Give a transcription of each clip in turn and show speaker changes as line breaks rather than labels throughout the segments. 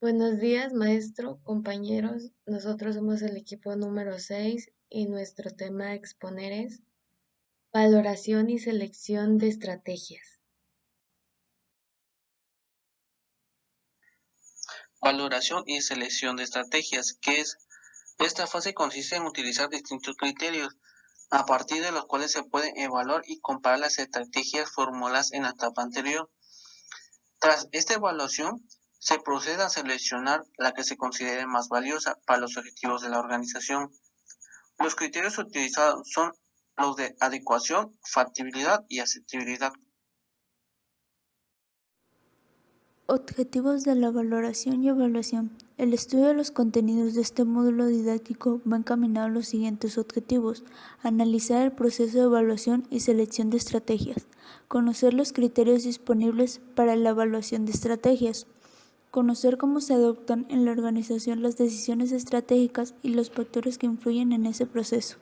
Buenos días, maestro, compañeros. Nosotros somos el equipo número 6 y nuestro tema a exponer es valoración y selección de estrategias.
Valoración y selección de estrategias, que es esta fase consiste en utilizar distintos criterios a partir de los cuales se pueden evaluar y comparar las estrategias formuladas en la etapa anterior. Tras esta evaluación, se procede a seleccionar la que se considere más valiosa para los objetivos de la organización. Los criterios utilizados son los de adecuación, factibilidad y aceptabilidad.
Objetivos de la valoración y evaluación. El estudio de los contenidos de este módulo didáctico va encaminado a los siguientes objetivos: analizar el proceso de evaluación y selección de estrategias, conocer los criterios disponibles para la evaluación de estrategias, conocer cómo se adoptan en la organización las decisiones estratégicas y los factores que influyen en ese proceso.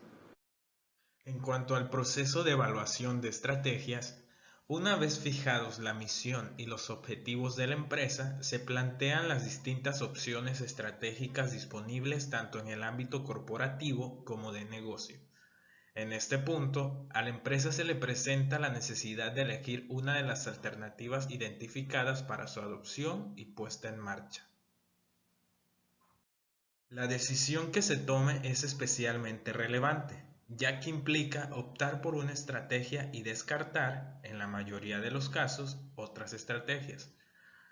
En cuanto al proceso de evaluación de estrategias, una vez fijados la misión y los objetivos de la empresa, se plantean las distintas opciones estratégicas disponibles tanto en el ámbito corporativo como de negocio. En este punto, a la empresa se le presenta la necesidad de elegir una de las alternativas identificadas para su adopción y puesta en marcha. La decisión que se tome es especialmente relevante, ya que implica optar por una estrategia y descartar, en la mayoría de los casos, otras estrategias.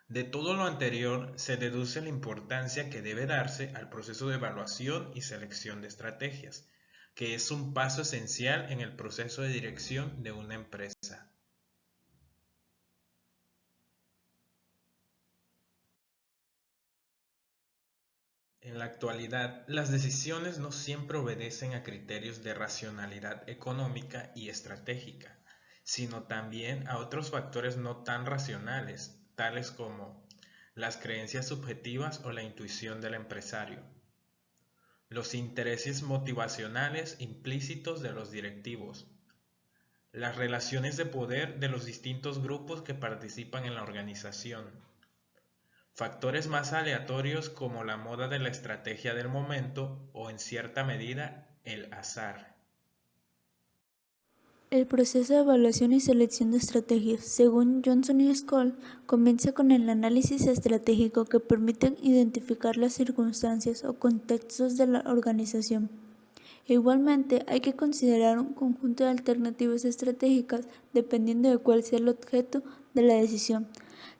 De todo lo anterior se deduce la importancia que debe darse al proceso de evaluación y selección de estrategias, que es un paso esencial en el proceso de dirección de una empresa. En la actualidad, las decisiones no siempre obedecen a criterios de racionalidad económica y estratégica, sino también a otros factores no tan racionales, tales como las creencias subjetivas o la intuición del empresario, los intereses motivacionales implícitos de los directivos, las relaciones de poder de los distintos grupos que participan en la organización, factores más aleatorios como la moda de la estrategia del momento o, en cierta medida, el azar.
El proceso de evaluación y selección de estrategias, según Johnson y Scholl, comienza con el análisis estratégico que permite identificar las circunstancias o contextos de la organización. Igualmente, hay que considerar un conjunto de alternativas estratégicas dependiendo de cuál sea el objeto de la decisión.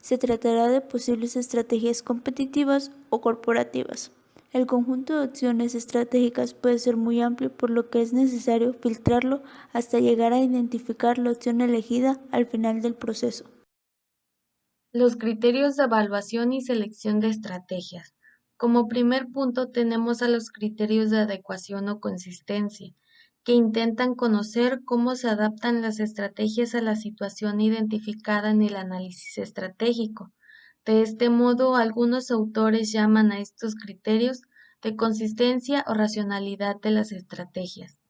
Se tratará de posibles estrategias competitivas o corporativas. El conjunto de opciones estratégicas puede ser muy amplio, por lo que es necesario filtrarlo hasta llegar a identificar la opción elegida al final del proceso.
Los criterios de evaluación y selección de estrategias. Como primer punto tenemos a los criterios de adecuación o consistencia, que intentan conocer cómo se adaptan las estrategias a la situación identificada en el análisis estratégico. De este modo, algunos autores llaman a estos criterios de consistencia o racionalidad de las estrategias.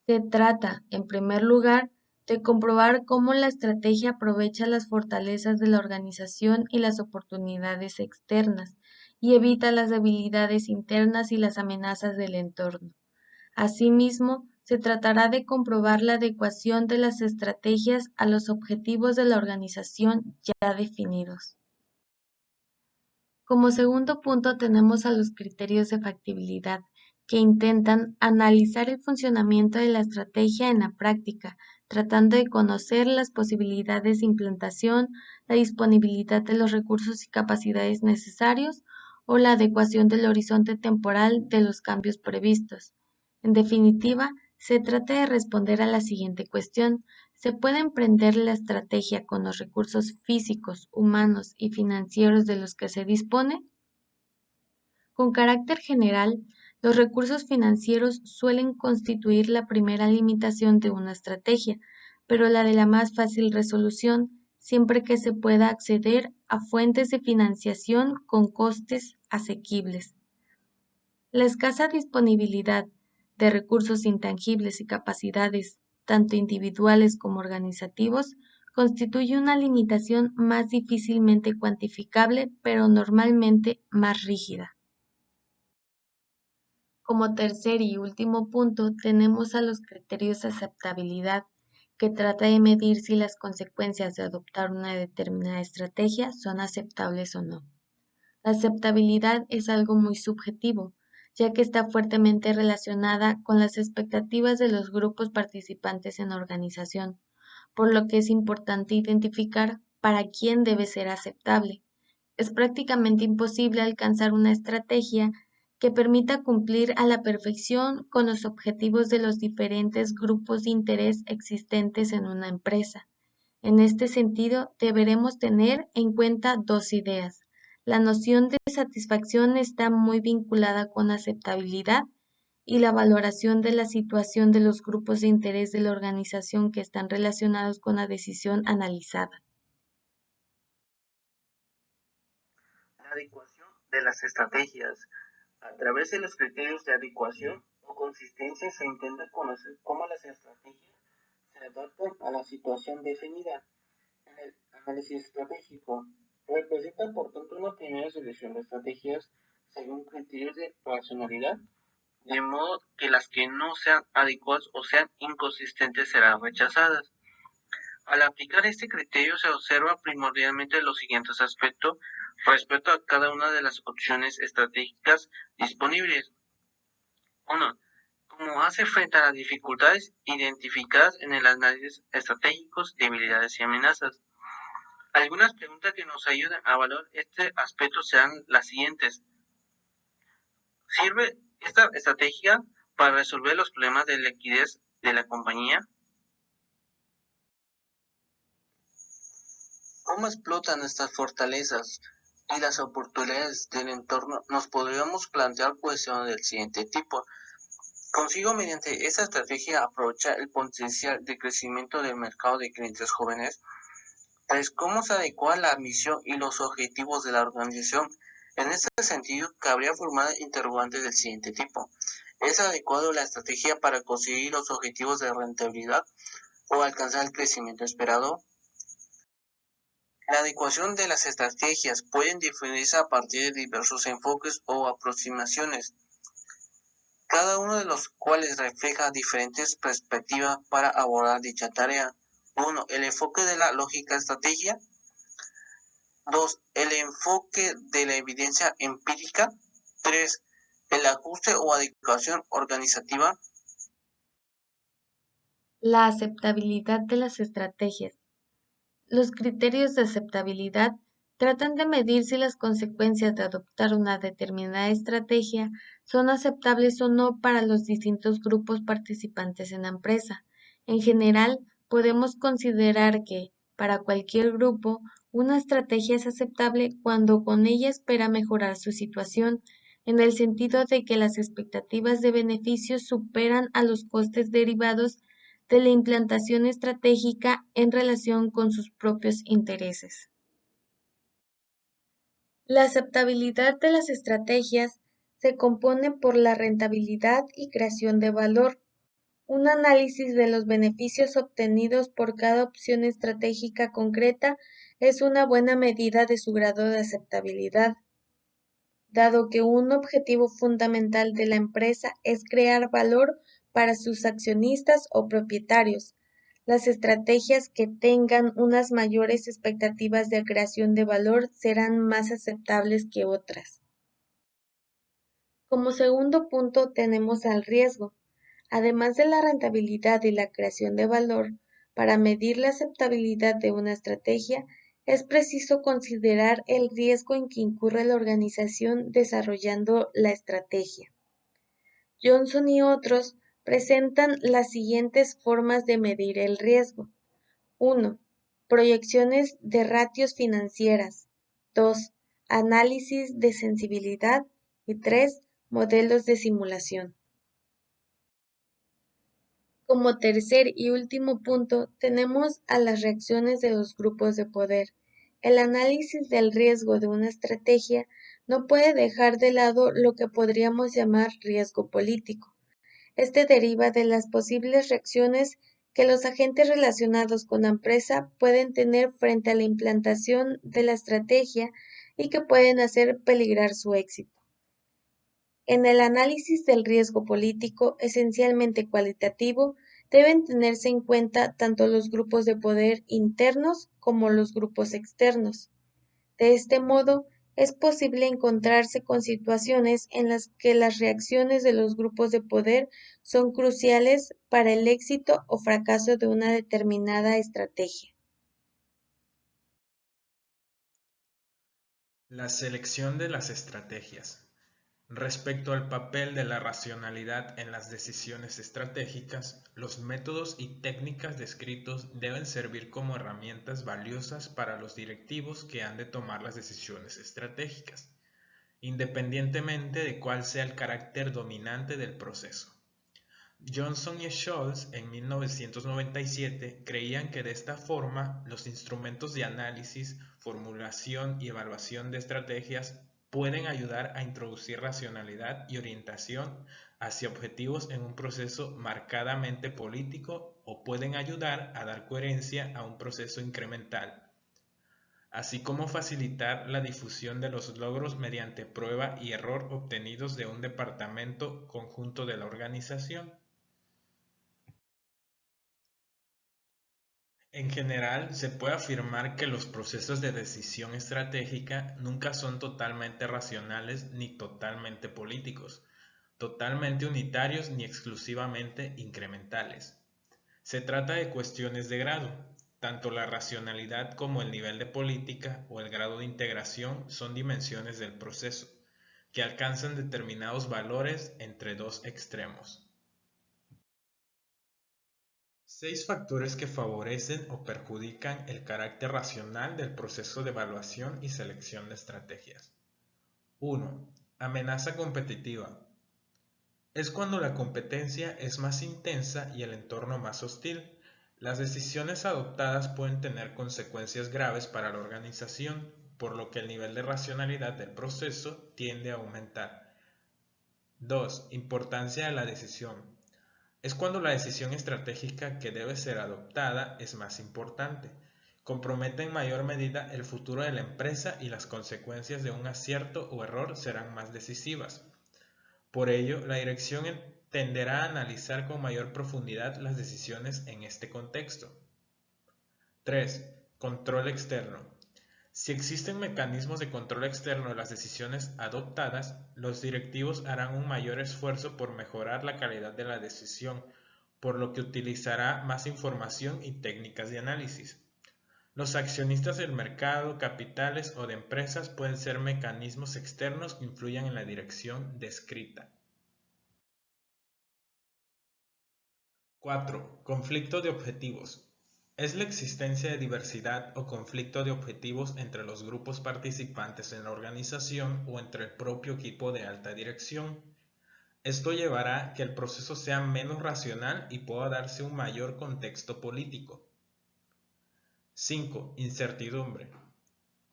Se trata, en primer lugar, de comprobar cómo la estrategia aprovecha las fortalezas de la organización y las oportunidades externas, y evita las debilidades internas y las amenazas del entorno. Asimismo, se tratará de comprobar la adecuación de las estrategias a los objetivos de la organización ya definidos. Como segundo punto tenemos a los criterios de factibilidad, que intentan analizar el funcionamiento de la estrategia en la práctica, tratando de conocer las posibilidades de implantación, la disponibilidad de los recursos y capacidades necesarios o la adecuación del horizonte temporal de los cambios previstos. En definitiva, se trata de responder a la siguiente cuestión: ¿se puede emprender la estrategia con los recursos físicos, humanos y financieros de los que se dispone? Con carácter general, los recursos financieros suelen constituir la primera limitación de una estrategia, pero la de la más fácil resolución, siempre que se pueda acceder a fuentes de financiación con costes asequibles. La escasa disponibilidad de recursos intangibles y capacidades, tanto individuales como organizativos, constituye una limitación más difícilmente cuantificable, pero normalmente más rígida. Como tercer y último punto, tenemos a los criterios de aceptabilidad, que trata de medir si las consecuencias de adoptar una determinada estrategia son aceptables o no. La aceptabilidad es algo muy subjetivo, ya que está fuertemente relacionada con las expectativas de los grupos participantes en la organización, por lo que es importante identificar para quién debe ser aceptable. Es prácticamente imposible alcanzar una estrategia que permita cumplir a la perfección con los objetivos de los diferentes grupos de interés existentes en una empresa. En este sentido, deberemos tener en cuenta dos ideas. La noción de satisfacción está muy vinculada con aceptabilidad y la valoración de la situación de los grupos de interés de la organización que están relacionados con la decisión analizada.
La adecuación de las estrategias. A través de los criterios de adecuación o consistencia se intenta conocer cómo las estrategias se adaptan a la situación definida. En el análisis estratégico representa por tanto una primera selección de estrategias según criterios de racionalidad, de modo que las que no sean adecuadas o sean inconsistentes serán rechazadas. Al aplicar este criterio se observa primordialmente los siguientes aspectos respecto a cada una de las opciones estratégicas disponibles. 1. Cómo hace frente a las dificultades identificadas en el análisis estratégico, debilidades y amenazas. Algunas preguntas que nos ayudan a valorar este aspecto serán las siguientes. ¿Sirve esta estrategia para resolver los problemas de liquidez de la compañía? ¿Cómo explotan estas fortalezas y las oportunidades del entorno? Nos podríamos plantear cuestiones del siguiente tipo. ¿Consigo mediante esta estrategia aprovechar el potencial de crecimiento del mercado de clientes jóvenes? Pues, ¿cómo se adecua la misión y los objetivos de la organización? En este sentido, cabría formar interrogantes del siguiente tipo. ¿Es adecuado la estrategia para conseguir los objetivos de rentabilidad o alcanzar el crecimiento esperado? La adecuación de las estrategias pueden definirse a partir de diversos enfoques o aproximaciones, cada uno de los cuales refleja diferentes perspectivas para abordar dicha tarea. 1. El enfoque de la lógica estrategia. 2. El enfoque de la evidencia empírica. 3. El ajuste o adecuación organizativa.
La aceptabilidad de las estrategias. Los criterios de aceptabilidad tratan de medir si las consecuencias de adoptar una determinada estrategia son aceptables o no para los distintos grupos participantes en la empresa. En general, podemos considerar que, para cualquier grupo, una estrategia es aceptable cuando con ella espera mejorar su situación, en el sentido de que las expectativas de beneficios superan a los costes derivados de la implantación estratégica en relación con sus propios intereses. La aceptabilidad de las estrategias se compone por la rentabilidad y creación de valor. Un análisis de los beneficios obtenidos por cada opción estratégica concreta es una buena medida de su grado de aceptabilidad. Dado que un objetivo fundamental de la empresa es crear valor para sus accionistas o propietarios, las estrategias que tengan unas mayores expectativas de creación de valor serán más aceptables que otras. Como segundo punto tenemos al riesgo. Además de la rentabilidad y la creación de valor, para medir la aceptabilidad de una estrategia, es preciso considerar el riesgo en que incurre la organización desarrollando la estrategia. Johnson y otros presentan las siguientes formas de medir el riesgo. 1. Proyecciones de ratios financieras. 2. Análisis de sensibilidad. Y 3. Modelos de simulación. Como tercer y último punto, tenemos a las reacciones de los grupos de poder. El análisis del riesgo de una estrategia no puede dejar de lado lo que podríamos llamar riesgo político. Este deriva de las posibles reacciones que los agentes relacionados con la empresa pueden tener frente a la implantación de la estrategia y que pueden hacer peligrar su éxito. En el análisis del riesgo político, esencialmente cualitativo, deben tenerse en cuenta tanto los grupos de poder internos como los grupos externos. De este modo, es posible encontrarse con situaciones en las que las reacciones de los grupos de poder son cruciales para el éxito o fracaso de una determinada estrategia.
La selección de las estrategias. Respecto al papel de la racionalidad en las decisiones estratégicas, los métodos y técnicas descritos deben servir como herramientas valiosas para los directivos que han de tomar las decisiones estratégicas, independientemente de cuál sea el carácter dominante del proceso. Johnson y Scholz en 1997 creían que de esta forma los instrumentos de análisis, formulación y evaluación de estrategias pueden ayudar a introducir racionalidad y orientación hacia objetivos en un proceso marcadamente político o pueden ayudar a dar coherencia a un proceso incremental, así como facilitar la difusión de los logros mediante prueba y error obtenidos de un departamento conjunto de la organización. En general, se puede afirmar que los procesos de decisión estratégica nunca son totalmente racionales ni totalmente políticos, totalmente unitarios ni exclusivamente incrementales. Se trata de cuestiones de grado. Tanto la racionalidad como el nivel de política o el grado de integración son dimensiones del proceso, que alcanzan determinados valores entre dos extremos. 6 factores que favorecen o perjudican el carácter racional del proceso de evaluación y selección de estrategias. 1. Amenaza competitiva. Es cuando la competencia es más intensa y el entorno más hostil. Las decisiones adoptadas pueden tener consecuencias graves para la organización, por lo que el nivel de racionalidad del proceso tiende a aumentar. 2. Importancia de la decisión. Es cuando la decisión estratégica que debe ser adoptada es más importante. Compromete en mayor medida el futuro de la empresa y las consecuencias de un acierto o error serán más decisivas. Por ello, la dirección tenderá a analizar con mayor profundidad las decisiones en este contexto. 3. Control externo. Si existen mecanismos de control externo de las decisiones adoptadas, los directivos harán un mayor esfuerzo por mejorar la calidad de la decisión, por lo que utilizará más información y técnicas de análisis. Los accionistas del mercado, capitales o de empresas pueden ser mecanismos externos que influyan en la dirección descrita. 4. Conflicto de objetivos. Es la existencia de diversidad o conflicto de objetivos entre los grupos participantes en la organización o entre el propio equipo de alta dirección. Esto llevará a que el proceso sea menos racional y pueda darse un mayor contexto político. 5. Incertidumbre.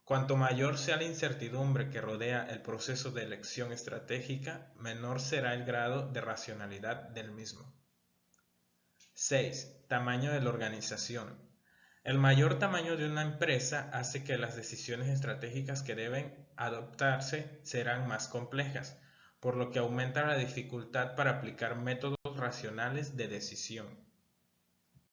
Cuanto mayor sea la incertidumbre que rodea el proceso de elección estratégica, menor será el grado de racionalidad del mismo. 6. Tamaño de la organización. El mayor tamaño de una empresa hace que las decisiones estratégicas que deben adoptarse serán más complejas, por lo que aumenta la dificultad para aplicar métodos racionales de decisión.